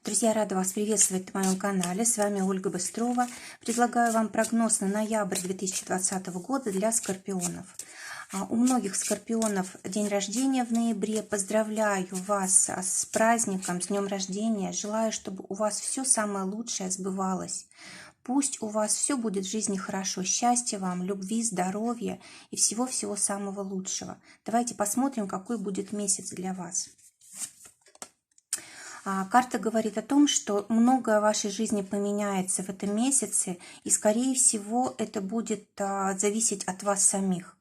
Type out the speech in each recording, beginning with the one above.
Друзья, рада вас приветствовать на моем канале. С вами Ольга Быстрова. Предлагаю вам прогноз на ноябрь 2020 года для скорпионов. У многих скорпионов день рождения в ноябре. Поздравляю вас с праздником, с днем рождения. Желаю, чтобы у вас все самое лучшее сбывалось. Пусть у вас все будет в жизни хорошо. Счастья вам, любви, здоровья и всего-всего самого лучшего. Давайте посмотрим, какой будет месяц для вас. Карта говорит о том, что многое в вашей жизни поменяется в этом месяце, и, скорее всего, это будет зависеть от вас самих.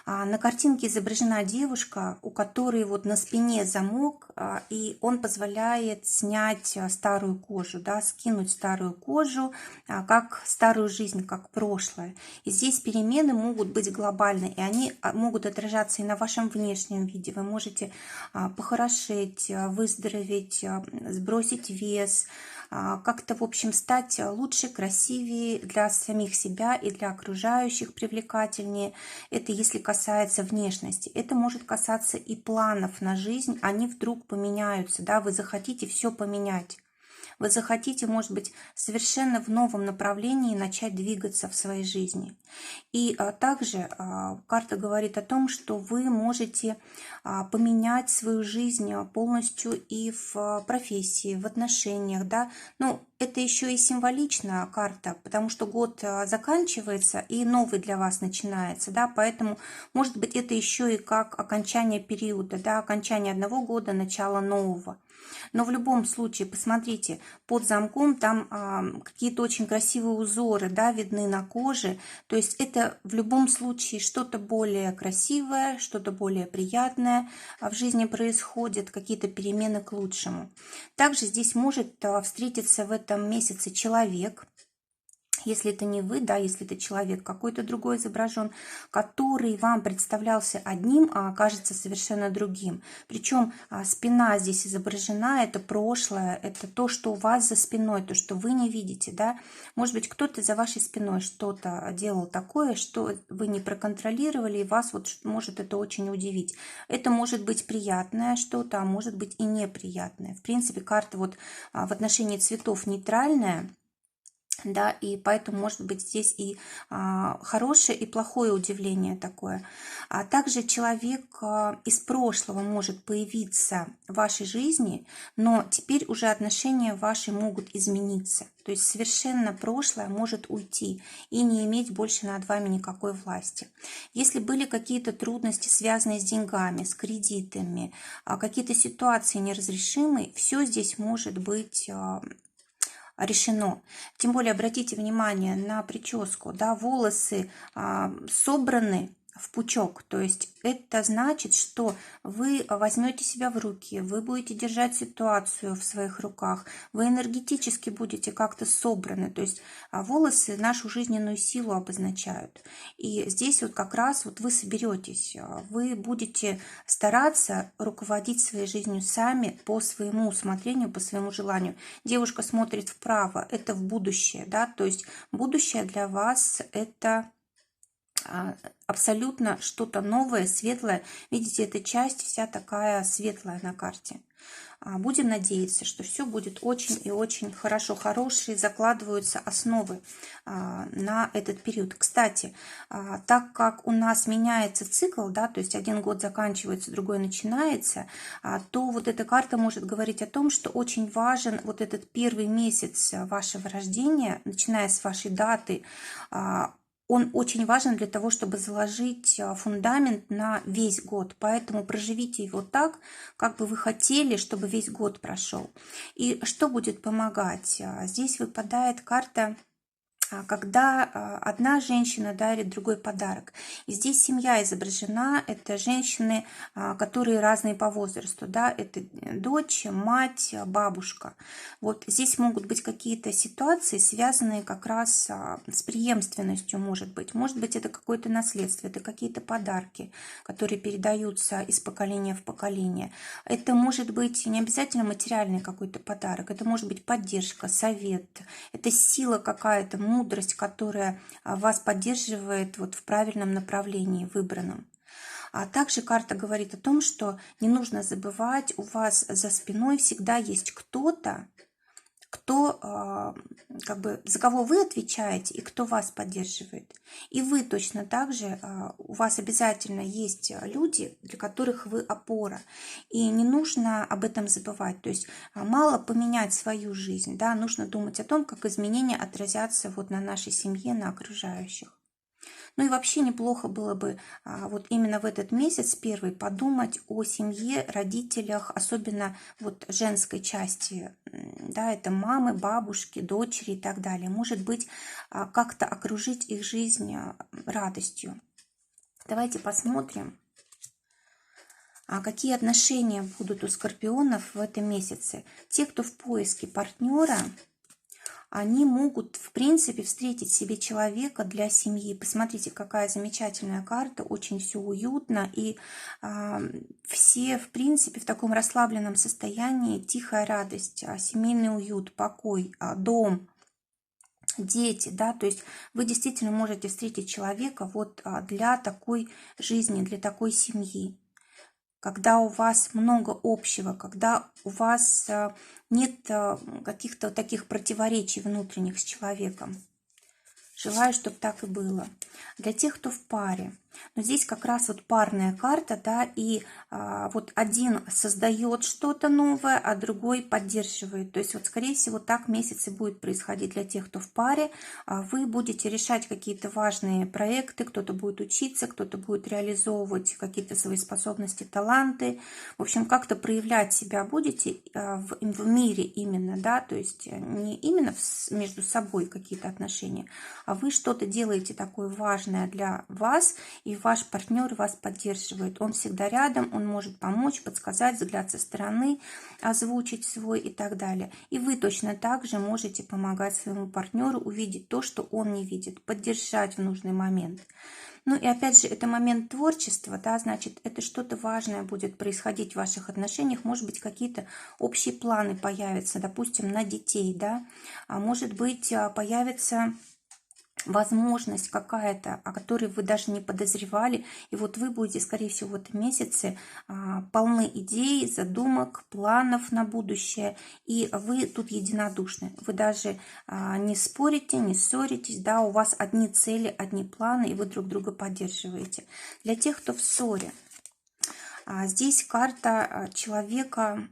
На картинке изображена девушка, у которой вот на спине замок, и он позволяет снять старую кожу, да, скинуть старую кожу, как старую жизнь, как прошлое. И здесь перемены могут быть глобальны, и они могут отражаться и на вашем внешнем виде. Вы можете похорошеть, выздороветь, сбросить вес, как-то, в общем, стать лучше, красивее для самих себя и для окружающих, привлекательнее. Это если касается внешности. Это может касаться и планов на жизнь. Они вдруг поменяются, да, вы захотите все поменять. Вы захотите, может быть, совершенно в новом направлении начать двигаться в своей жизни. И также карта говорит о том, что вы можете поменять свою жизнь полностью и в профессии, в отношениях, да. Ну, это еще и символичная карта, потому что год заканчивается и новый для вас начинается, да, поэтому, может быть, это еще и как окончание периода, да, окончание одного года, начало нового. Но в любом случае, посмотрите, под замком там какие-то очень красивые узоры, да, видны на коже. То есть это в любом случае что-то более красивое, что-то более приятное в жизни происходит, какие-то перемены к лучшему. Также здесь может встретиться в этом месяце человек, если это не вы, да, если это человек какой-то другой изображен, который вам представлялся одним, а окажется совершенно другим. Причем спина здесь изображена, это прошлое, это то, что у вас за спиной, то, что вы не видите, да. Может быть, кто-то за вашей спиной что-то делал такое, что вы не проконтролировали, и вас вот может это очень удивить. Это может быть приятное что-то, а может быть и неприятное. В принципе, карта вот в отношении цветов нейтральная. Да, и поэтому может быть здесь и хорошее, и плохое удивление такое. А также человек из прошлого может появиться в вашей жизни, но теперь уже отношения ваши могут измениться. То есть совершенно прошлое может уйти и не иметь больше над вами никакой власти. Если были какие-то трудности, связанные с деньгами, с кредитами, какие-то ситуации неразрешимые, все здесь может быть решено. Тем более обратите внимание на прическу, да, волосы собраны в пучок, то есть это значит, что вы возьмете себя в руки, вы будете держать ситуацию в своих руках, вы энергетически будете как-то собраны, то есть волосы нашу жизненную силу обозначают. И здесь вот как раз вот вы соберетесь, вы будете стараться руководить своей жизнью сами по своему усмотрению, по своему желанию. Девушка смотрит вправо, это в будущее, да, то есть будущее для вас это абсолютно что-то новое, светлое. Видите, эта часть вся такая светлая на карте. Будем надеяться, что все будет очень и очень хорошо. Хорошие закладываются основы на этот период. Кстати, так как у нас меняется цикл, да, то есть один год заканчивается, другой начинается, то вот эта карта может говорить о том, что очень важен вот этот первый месяц вашего рождения, начиная с вашей даты. Он очень важен для того, чтобы заложить фундамент на весь год. Поэтому проживите его так, как бы вы хотели, чтобы весь год прошел. И что будет помогать? Здесь выпадает карта, когда одна женщина дарит другой подарок. И здесь семья изображена, это женщины, которые разные по возрасту, да, это дочь, мать, бабушка. Вот здесь могут быть какие-то ситуации, связанные как раз с преемственностью, может быть это какое-то наследство, это какие-то подарки, которые передаются из поколения в поколение. Это может быть не обязательно материальный какой-то подарок, это может быть поддержка, совет, это сила какая-то, мудрость, которая вас поддерживает вот в правильном направлении, выбранном. А также карта говорит о том, что не нужно забывать, у вас за спиной всегда есть кто-то, кто, как бы, за кого вы отвечаете и кто вас поддерживает. И вы точно так же, у вас обязательно есть люди, для которых вы опора. И не нужно об этом забывать. То есть мало поменять свою жизнь, да, нужно думать о том, как изменения отразятся вот на нашей семье, на окружающих. Ну и вообще неплохо было бы вот именно в этот месяц первый подумать о семье, родителях, особенно вот женской части, да, это мамы, бабушки, дочери и так далее. Может быть, как-то окружить их жизнь радостью. Давайте посмотрим, какие отношения будут у скорпионов в этом месяце. Те, кто в поиске партнера, они могут, в принципе, встретить себе человека для семьи. Посмотрите, какая замечательная карта, очень все уютно, и все, в принципе, в таком расслабленном состоянии, тихая радость, семейный уют, покой, дом, дети, да, то есть вы действительно можете встретить человека вот для такой жизни, для такой семьи. Когда у вас много общего, когда у вас нет каких-то таких противоречий внутренних с человеком. Желаю, чтобы так и было. Для тех, кто в паре. Но здесь как раз вот парная карта, да, и вот один создает что-то новое, а другой поддерживает. То есть вот, скорее всего, так месяц и будет происходить для тех, кто в паре. Вы будете решать какие-то важные проекты, кто-то будет учиться, кто-то будет реализовывать какие-то свои способности, таланты. В общем, как-то проявлять себя будете в мире именно, да, то есть не именно между собой какие-то отношения, а вы что-то делаете такое важное для вас, и ваш партнер вас поддерживает. Он всегда рядом, он может помочь, подсказать, взгляд со стороны, озвучить свой и так далее. И вы точно так же можете помогать своему партнеру увидеть то, что он не видит, поддержать в нужный момент. Ну и опять же, это момент творчества, да, значит, это что-то важное будет происходить в ваших отношениях, может быть, какие-то общие планы появятся, допустим, на детей, да, а может быть, появится возможность какая-то, о которой вы даже не подозревали. И вот вы будете, скорее всего, в этом месяце полны идей, задумок, планов на будущее. И вы тут единодушны. Вы даже не спорите, не ссоритесь. Да, у вас одни цели, одни планы, и вы друг друга поддерживаете. Для тех, кто в ссоре. Здесь карта человека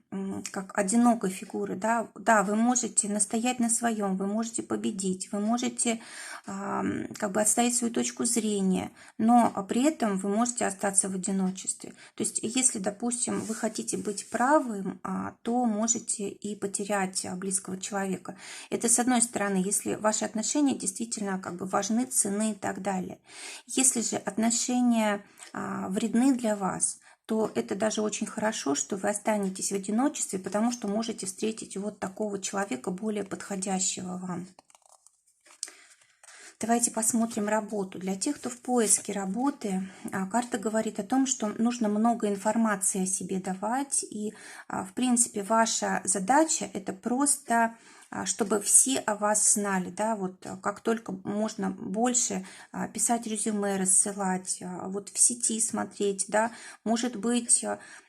как одинокой фигуры. Да? Да, вы можете настоять на своем, вы можете победить, вы можете как бы отстоять свою точку зрения, но при этом вы можете остаться в одиночестве. То есть если, допустим, вы хотите быть правым, то можете и потерять близкого человека. Это с одной стороны, если ваши отношения действительно как бы важны, ценны и так далее. Если же отношения вредны для вас, то это даже очень хорошо, что вы останетесь в одиночестве, потому что можете встретить вот такого человека, более подходящего вам. Давайте посмотрим работу. Для тех, кто в поиске работы, карта говорит о том, что нужно много информации о себе давать. И, в принципе, ваша задача – это просто чтобы все о вас знали, да, вот как только можно больше писать резюме, рассылать, вот в сети смотреть, да, может быть,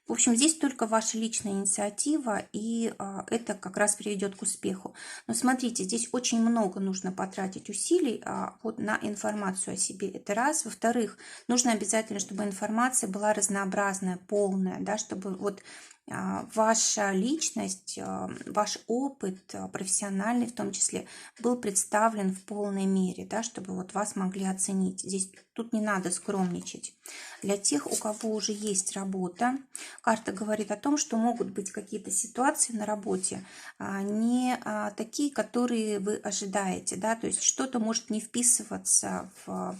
в общем, здесь только ваша личная инициатива, и это как раз приведет к успеху. Но смотрите, здесь очень много нужно потратить усилий вот на информацию о себе, это раз. Во-вторых, нужно обязательно, чтобы информация была разнообразная, полная, да, чтобы вот ваша личность, ваш опыт профессиональный в том числе был представлен в полной мере, да, чтобы вот вас могли оценить. Здесь тут не надо скромничать. Для тех, у кого уже есть работа, карта говорит о том, что могут быть какие-то ситуации на работе не такие, которые вы ожидаете, да, то есть что-то может не вписываться в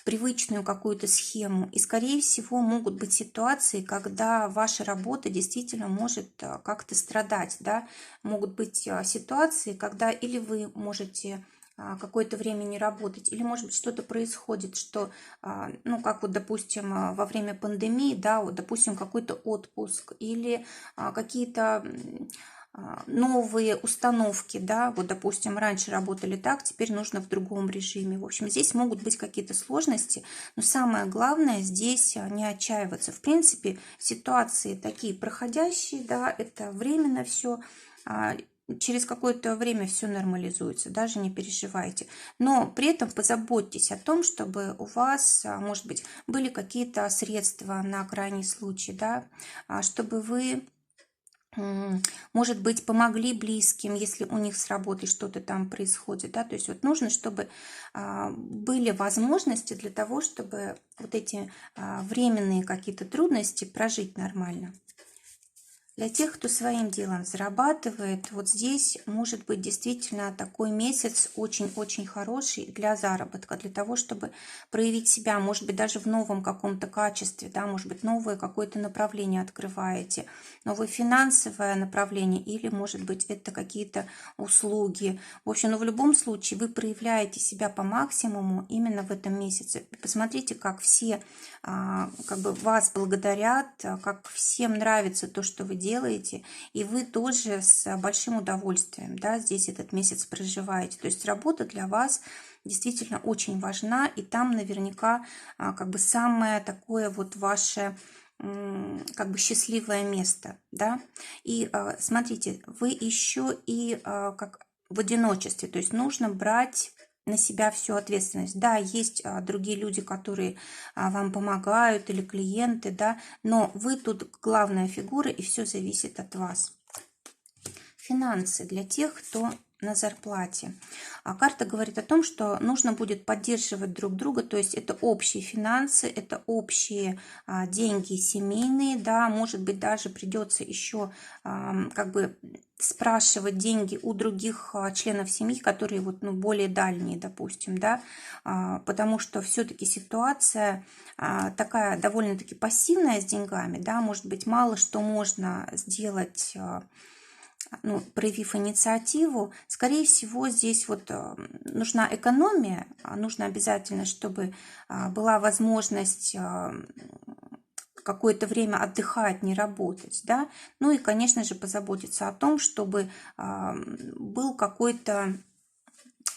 привычную какую-то схему. И, скорее всего, могут быть ситуации, когда ваша работа действительно может как-то страдать. Да? Могут быть ситуации, когда или вы можете какое-то время не работать, или, может быть, что-то происходит, что, ну, как вот, допустим, во время пандемии, да, вот, допустим, какой-то отпуск, или какие-то новые установки, да, вот, допустим, раньше работали так, теперь нужно в другом режиме. В общем, здесь могут быть какие-то сложности, но самое главное здесь не отчаиваться. В принципе, ситуации такие проходящие, да, это временно все. через какое-то время все нормализуется, даже не переживайте. Но при этом позаботьтесь о том, чтобы у вас, может быть, были какие-то средства на крайний случай, да, чтобы вы, может быть, помогли близким, если у них с работой что-то там происходит, да, то есть вот нужно, чтобы были возможности для того, чтобы вот эти временные какие-то трудности прожить нормально. Для тех, кто своим делом зарабатывает, вот здесь может быть действительно такой месяц очень-очень хороший для заработка, для того, чтобы проявить себя, может быть, даже в новом каком-то качестве, да, может быть, новое какое-то направление открываете, новое финансовое направление, или, может быть, это какие-то услуги. В общем, но в любом случае вы проявляете себя по максимуму именно в этом месяце. Посмотрите, как все как бы вас благодарят, как всем нравится то, что вы делаете, и вы тоже с большим удовольствием, да, здесь этот месяц проживаете. То есть работа для вас действительно очень важна, и там наверняка как бы самое такое вот ваше как бы счастливое место, да. И смотрите, вы еще и как в одиночестве, то есть нужно брать на себя всю ответственность. Да, есть другие люди, которые вам помогают, или клиенты, да, но вы тут главная фигура, и все зависит от вас. Финансы для тех, кто на зарплате. Карта говорит о том, что нужно будет поддерживать друг друга, то есть это общие финансы, это общие деньги семейные, да, может быть, даже придется еще как бы спрашивать деньги у других членов семьи, которые вот, ну, более дальние, допустим, да, потому что все-таки ситуация такая довольно-таки пассивная с деньгами, да, может быть, мало что можно сделать, ну, проявив инициативу. Скорее всего, здесь вот нужна экономия, нужно обязательно, чтобы была возможность какое-то время отдыхать, не работать, да, ну и, конечно же, позаботиться о том, чтобы был какой-то,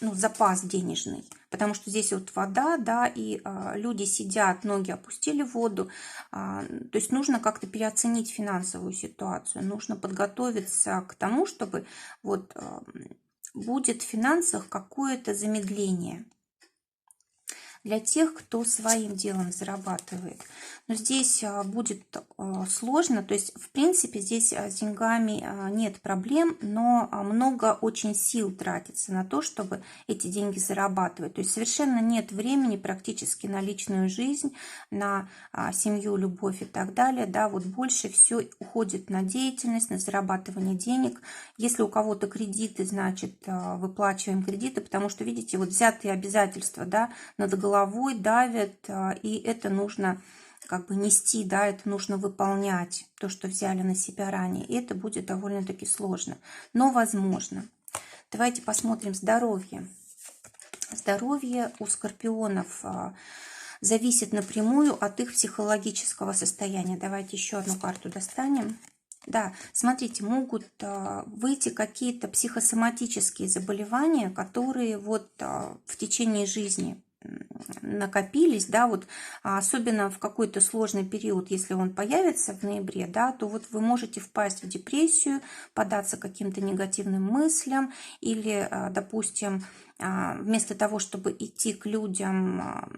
ну, запас денежный, потому что здесь вот вода, да, и люди сидят, ноги опустили в воду, то есть нужно как-то переоценить финансовую ситуацию, нужно подготовиться к тому, чтобы вот будет в финансах какое-то замедление. Для тех, кто своим делом зарабатывает. Но здесь будет сложно, то есть, в принципе, здесь с деньгами нет проблем, но много очень сил тратится на то, чтобы эти деньги зарабатывать. То есть совершенно нет времени практически на личную жизнь, на семью, любовь и так далее. Да, вот больше все уходит на деятельность, на зарабатывание денег. Если у кого-то кредиты, значит, выплачиваем кредиты, потому что, видите, вот взятые обязательства, да, над головой давят, и это нужно как бы нести, да, это нужно выполнять, то, что взяли на себя ранее, и это будет довольно-таки сложно, но возможно. Давайте посмотрим здоровье. Здоровье у скорпионов зависит напрямую от их психологического состояния. Давайте еще одну карту достанем. Да, смотрите, могут выйти какие-то психосоматические заболевания, которые вот в течение жизни накопились, да, вот особенно в какой-то сложный период, если он появится в ноябре, да, то вот вы можете впасть в депрессию, податься каким-то негативным мыслям, или, допустим, вместо того, чтобы идти к людям,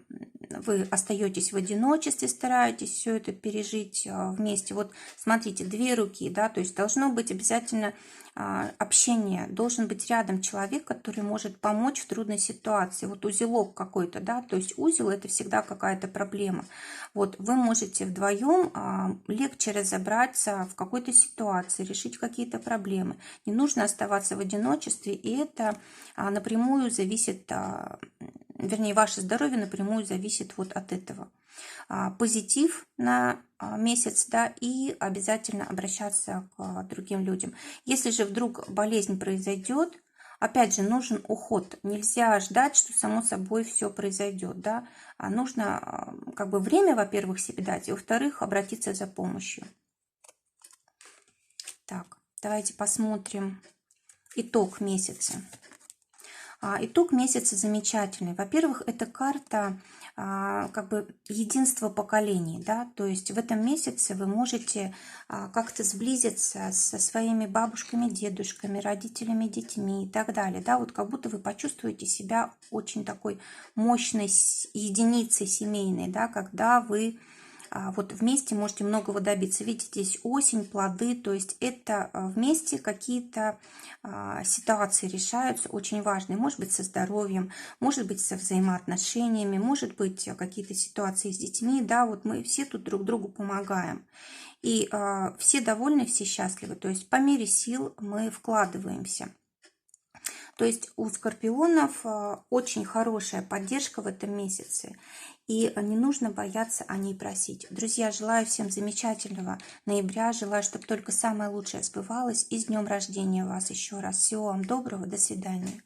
вы остаетесь в одиночестве, стараетесь все это пережить вместе. Вот смотрите, две руки, да, то есть должно быть обязательно общение, должен быть рядом человек, который может помочь в трудной ситуации. Вот узелок какой-то, да, то есть узел — это всегда какая-то проблема. Вот вы можете вдвоем легче разобраться в какой-то ситуации, решить какие-то проблемы. Не нужно оставаться в одиночестве, и это напрямую зависит, вернее, ваше здоровье напрямую зависит вот от этого. Позитив на месяц, да, и обязательно обращаться к другим людям. Если же вдруг болезнь произойдет, опять же, нужен уход. Нельзя ждать, что само собой все произойдет, да. Нужно как бы время, во-первых, себе дать, и, во-вторых, обратиться за помощью. Так, давайте посмотрим итог месяца. Итог месяца замечательный. Во-первых, это карта как бы единства поколений, да, то есть в этом месяце вы можете как-то сблизиться со своими бабушками, дедушками, родителями, детьми и так далее, да, вот как будто вы почувствуете себя очень такой мощной единицей семейной, да, когда вы вот вместе можете многого добиться. Видите, здесь осень, плоды, то есть это вместе какие-то ситуации решаются очень важные. Может быть, со здоровьем, может быть, со взаимоотношениями, может быть, какие-то ситуации с детьми. Да, вот мы все тут друг другу помогаем. И все довольны, все счастливы. То есть по мере сил мы вкладываемся. То есть у скорпионов очень хорошая поддержка в этом месяце, и не нужно бояться о ней просить. Друзья, желаю всем замечательного ноября, желаю, чтобы только самое лучшее сбывалось, и с днем рождения вас еще раз. Всего вам доброго, до свидания.